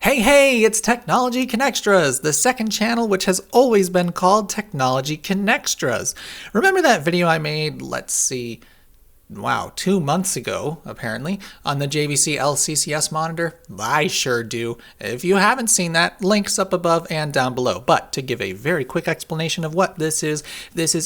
Hey, it's Technology Connextras, the second channel which has always been called Technology Connextras. Remember that video I made, 2 months ago, apparently, on the JVC LCCS monitor? I sure do. If you haven't seen that, links up above and down below. But to give a very quick explanation of what this is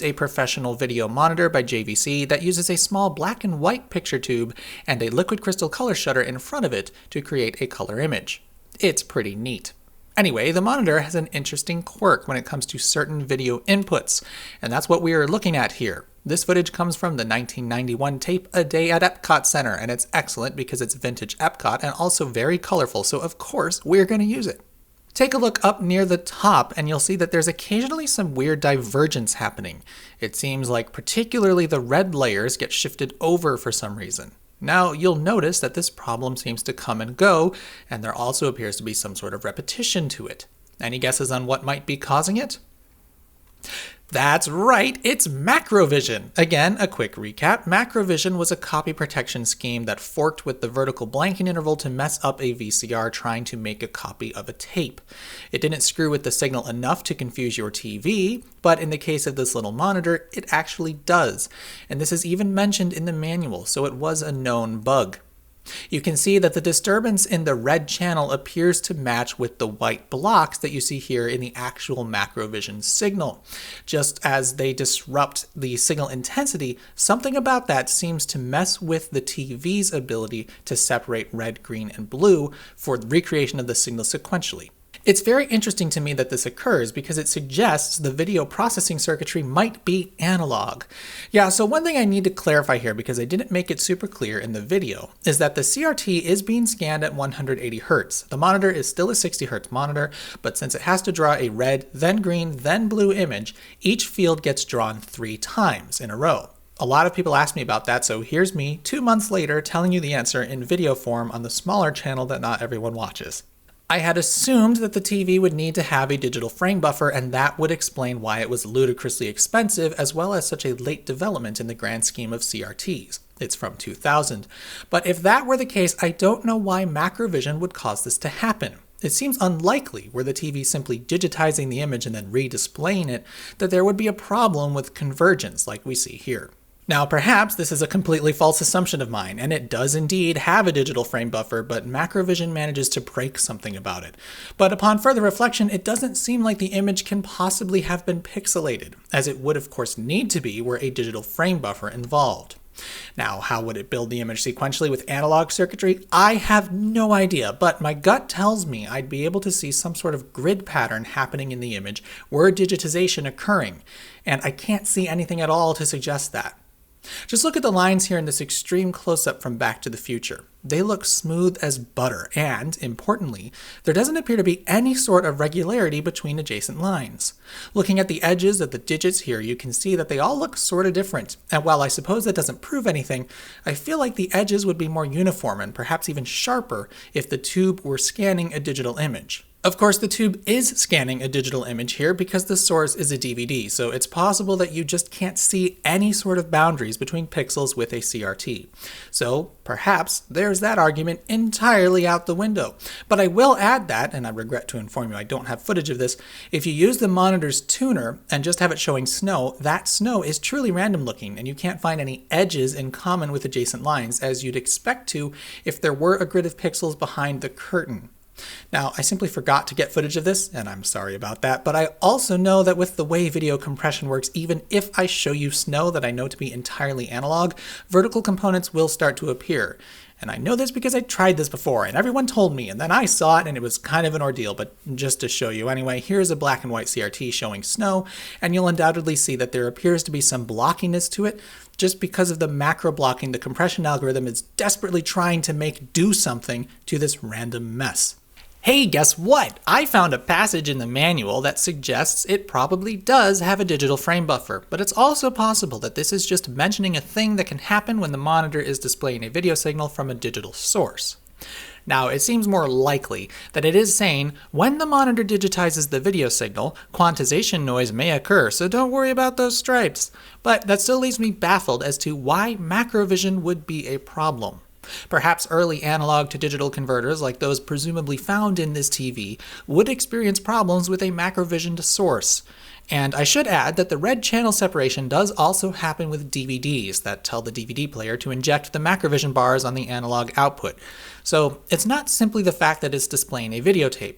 a professional video monitor by JVC that uses a small black and white picture tube and a liquid crystal color shutter in front of it to create a color image. It's pretty neat. Anyway, the monitor has an interesting quirk when it comes to certain video inputs, and that's what we are looking at here. This footage comes from the 1991 tape A Day at Epcot Center, and it's excellent because it's vintage Epcot and also very colorful, so of course we're going to use it. Take a look up near the top and you'll see that there's occasionally some weird divergence happening. It seems like particularly the red layers get shifted over for some reason. Now, you'll notice that this problem seems to come and go, and there also appears to be some sort of repetition to it. Any guesses on what might be causing it? That's right, it's Macrovision. Again, a quick recap. Macrovision was a copy protection scheme that forked with the vertical blanking interval to mess up a VCR trying to make a copy of a tape. It didn't screw with the signal enough to confuse your TV, but in the case of this little monitor, it actually does. And this is even mentioned in the manual, so it was a known bug. You can see that the disturbance in the red channel appears to match with the white blocks that you see here in the actual Macrovision signal. Just as they disrupt the signal intensity, something about that seems to mess with the TV's ability to separate red, green, and blue for the recreation of the signal sequentially. It's very interesting to me that this occurs because it suggests the video processing circuitry might be analog. Yeah, so one thing I need to clarify here because I didn't make it super clear in the video is that the CRT is being scanned at 180 Hz. The monitor is still a 60 Hz monitor, but since it has to draw a red, then green, then blue image, each field gets drawn 3 times in a row. A lot of people ask me about that, so here's me 2 months later telling you the answer in video form on the smaller channel that not everyone watches. I had assumed that the TV would need to have a digital frame buffer, and that would explain why it was ludicrously expensive as well as such a late development in the grand scheme of CRTs. It's from 2000. But if that were the case, I don't know why Macrovision would cause this to happen. It seems unlikely, were the TV simply digitizing the image and then redisplaying it, that there would be a problem with convergence like we see here. Now, perhaps this is a completely false assumption of mine, and it does indeed have a digital frame buffer, but Macrovision manages to break something about it. But upon further reflection, it doesn't seem like the image can possibly have been pixelated, as it would of course need to be were a digital frame buffer involved. Now, how would it build the image sequentially with analog circuitry? I have no idea, but my gut tells me I'd be able to see some sort of grid pattern happening in the image were digitization occurring, and I can't see anything at all to suggest that. Just look at the lines here in this extreme close-up from Back to the Future. They look smooth as butter, and, importantly, there doesn't appear to be any sort of regularity between adjacent lines. Looking at the edges of the digits here, you can see that they all look sort of different, and while I suppose that doesn't prove anything, I feel like the edges would be more uniform and perhaps even sharper if the tube were scanning a digital image. Of course, the tube is scanning a digital image here because the source is a DVD, so it's possible that you just can't see any sort of boundaries between pixels with a CRT. So perhaps there's that argument entirely out the window. But I will add that, and I regret to inform you I don't have footage of this, if you use the monitor's tuner and just have it showing snow, that snow is truly random looking, and you can't find any edges in common with adjacent lines as you'd expect to if there were a grid of pixels behind the curtain. Now, I simply forgot to get footage of this, and I'm sorry about that, but I also know that with the way video compression works, even if I show you snow that I know to be entirely analog, vertical components will start to appear. And I know this because I tried this before, and everyone told me, and then I saw it, and it was kind of an ordeal, but just to show you anyway, here's a black and white CRT showing snow, and you'll undoubtedly see that there appears to be some blockiness to it, just because of the macro blocking the compression algorithm is desperately trying to do something to this random mess. Hey, guess what? I found a passage in the manual that suggests it probably does have a digital frame buffer, but it's also possible that this is just mentioning a thing that can happen when the monitor is displaying a video signal from a digital source. Now, it seems more likely that it is saying when the monitor digitizes the video signal, quantization noise may occur, so don't worry about those stripes. But that still leaves me baffled as to why Macrovision would be a problem. Perhaps early analog to digital converters, like those presumably found in this TV, would experience problems with a Macrovision source. And I should add that the red channel separation does also happen with DVDs that tell the DVD player to inject the Macrovision bars on the analog output. So it's not simply the fact that it's displaying a videotape.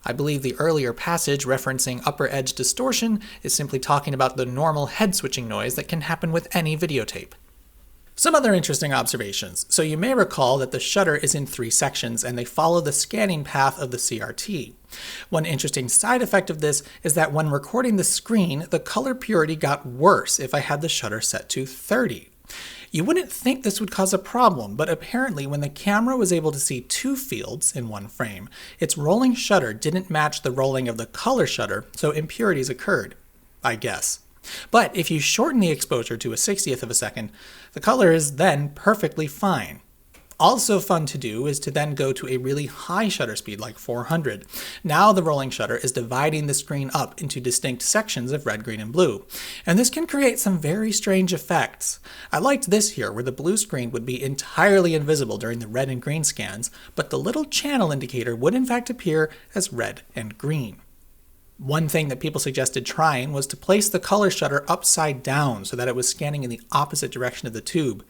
I believe the earlier passage referencing upper edge distortion is simply talking about the normal head switching noise that can happen with any videotape. Some other interesting observations. So you may recall that the shutter is in 3 sections and they follow the scanning path of the CRT. One interesting side effect of this is that when recording the screen, the color purity got worse if I had the shutter set to 30. You wouldn't think this would cause a problem, but apparently when the camera was able to see 2 fields in one frame, its rolling shutter didn't match the rolling of the color shutter, so impurities occurred, I guess. But if you shorten the exposure to a 60th of a second, the color is then perfectly fine. Also fun to do is to then go to a really high shutter speed like 400. Now the rolling shutter is dividing the screen up into distinct sections of red, green, and blue. And this can create some very strange effects. I liked this here where the blue screen would be entirely invisible during the red and green scans, but the little channel indicator would in fact appear as red and green. One thing that people suggested trying was to place the color shutter upside down so that it was scanning in the opposite direction of the tube.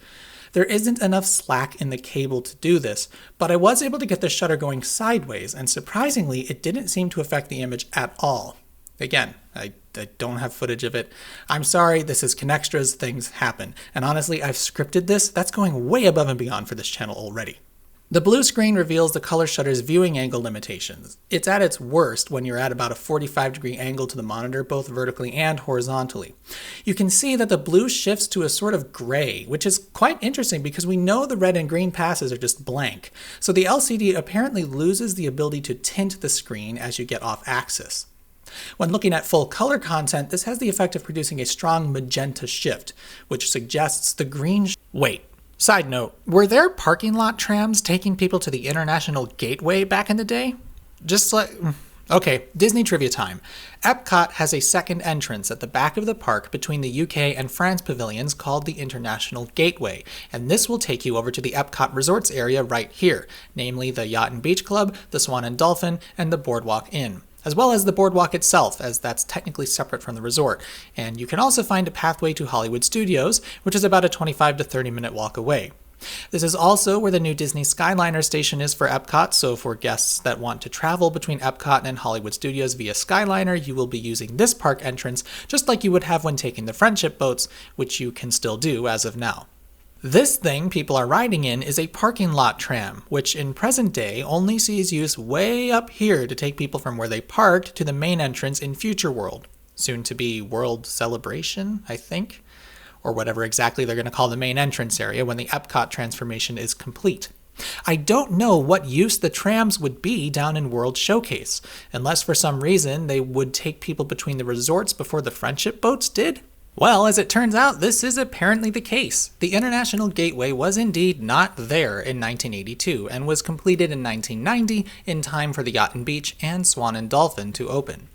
There isn't enough slack in the cable to do this, but I was able to get the shutter going sideways, and surprisingly, it didn't seem to affect the image at all. Again, I don't have footage of it. I'm sorry, this is Connextras, things happen. And honestly, I've scripted this. That's going way above and beyond for this channel already. The blue screen reveals the color shutter's viewing angle limitations. It's at its worst when you're at about a 45-degree angle to the monitor, both vertically and horizontally. You can see that the blue shifts to a sort of gray, which is quite interesting because we know the red and green passes are just blank. So the LCD apparently loses the ability to tint the screen as you get off axis. When looking at full color content, this has the effect of producing a strong magenta shift, which suggests the green Wait. Side note, were there parking lot trams taking people to the International Gateway back in the day? Okay, Disney trivia time. Epcot has a second entrance at the back of the park between the UK and France pavilions called the International Gateway, and this will take you over to the Epcot Resorts area right here, namely the Yacht and Beach Club, the Swan and Dolphin, and the Boardwalk Inn, as well as the boardwalk itself, as that's technically separate from the resort. And you can also find a pathway to Hollywood Studios, which is about a 25 to 30 minute walk away. This is also where the new Disney Skyliner station is for Epcot, so for guests that want to travel between Epcot and Hollywood Studios via Skyliner, you will be using this park entrance just like you would have when taking the Friendship boats, which you can still do as of now. This thing people are riding in is a parking lot tram, which in present day only sees use way up here to take people from where they parked to the main entrance in Future World. Soon to be World Celebration, I think? Or whatever exactly they're going to call the main entrance area when the Epcot transformation is complete. I don't know what use the trams would be down in World Showcase, unless for some reason they would take people between the resorts before the Friendship boats did. Well, as it turns out, this is apparently the case. The International Gateway was indeed not there in 1982 and was completed in 1990 in time for the Yacht and Beach and Swan and Dolphin to open.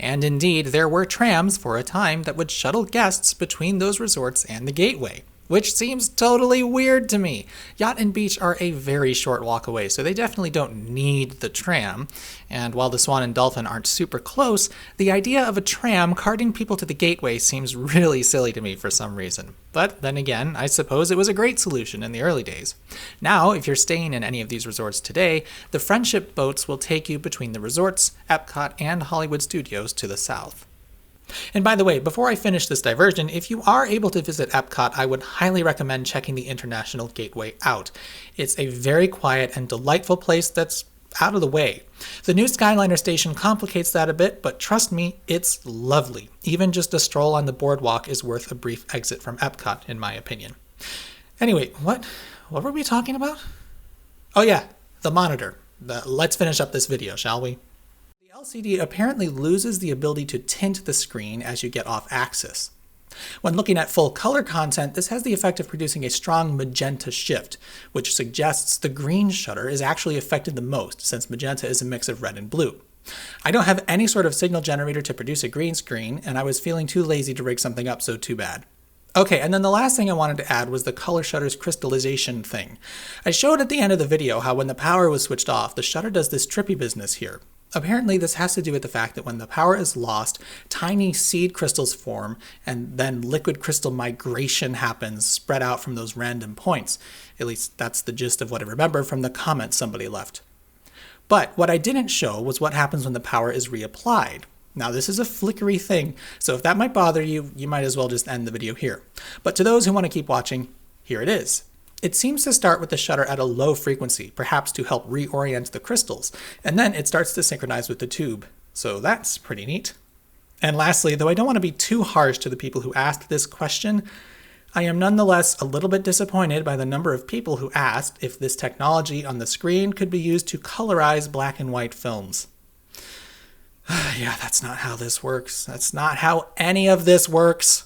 And indeed, there were trams for a time that would shuttle guests between those resorts and the Gateway, which seems totally weird to me. Yacht and Beach are a very short walk away, so they definitely don't need the tram. And while the Swan and Dolphin aren't super close, the idea of a tram carting people to the Gateway seems really silly to me for some reason. But then again, I suppose it was a great solution in the early days. Now, if you're staying in any of these resorts today, the Friendship boats will take you between the resorts, Epcot, and Hollywood Studios to the south. And by the way, before I finish this diversion, if you are able to visit Epcot, I would highly recommend checking the International Gateway out. It's a very quiet and delightful place that's out of the way. The new Skyliner station complicates that a bit, but trust me, it's lovely. Even just a stroll on the boardwalk is worth a brief exit from Epcot, in my opinion. Anyway, what were we talking about? Oh yeah, the monitor. Let's finish up this video, shall we? The LCD apparently loses the ability to tint the screen as you get off axis. When looking at full color content, this has the effect of producing a strong magenta shift, which suggests the green shutter is actually affected the most, since magenta is a mix of red and blue. I don't have any sort of signal generator to produce a green screen, and I was feeling too lazy to rig something up, so too bad. Okay, and then the last thing I wanted to add was the color shutter's crystallization thing. I showed at the end of the video how when the power was switched off, the shutter does this trippy business here. Apparently, this has to do with the fact that when the power is lost, tiny seed crystals form, and then liquid crystal migration happens spread out from those random points. At least that's the gist of what I remember from the comment somebody left. But what I didn't show was what happens when the power is reapplied. Now this is a flickery thing, so if that might bother you, you might as well just end the video here. But to those who want to keep watching, here it is. It seems to start with the shutter at a low frequency, perhaps to help reorient the crystals, and then it starts to synchronize with the tube. So that's pretty neat. And lastly, though I don't want to be too harsh to the people who asked this question, I am nonetheless a little bit disappointed by the number of people who asked if this technology on the screen could be used to colorize black and white films. Yeah, that's not how this works. That's not how any of this works.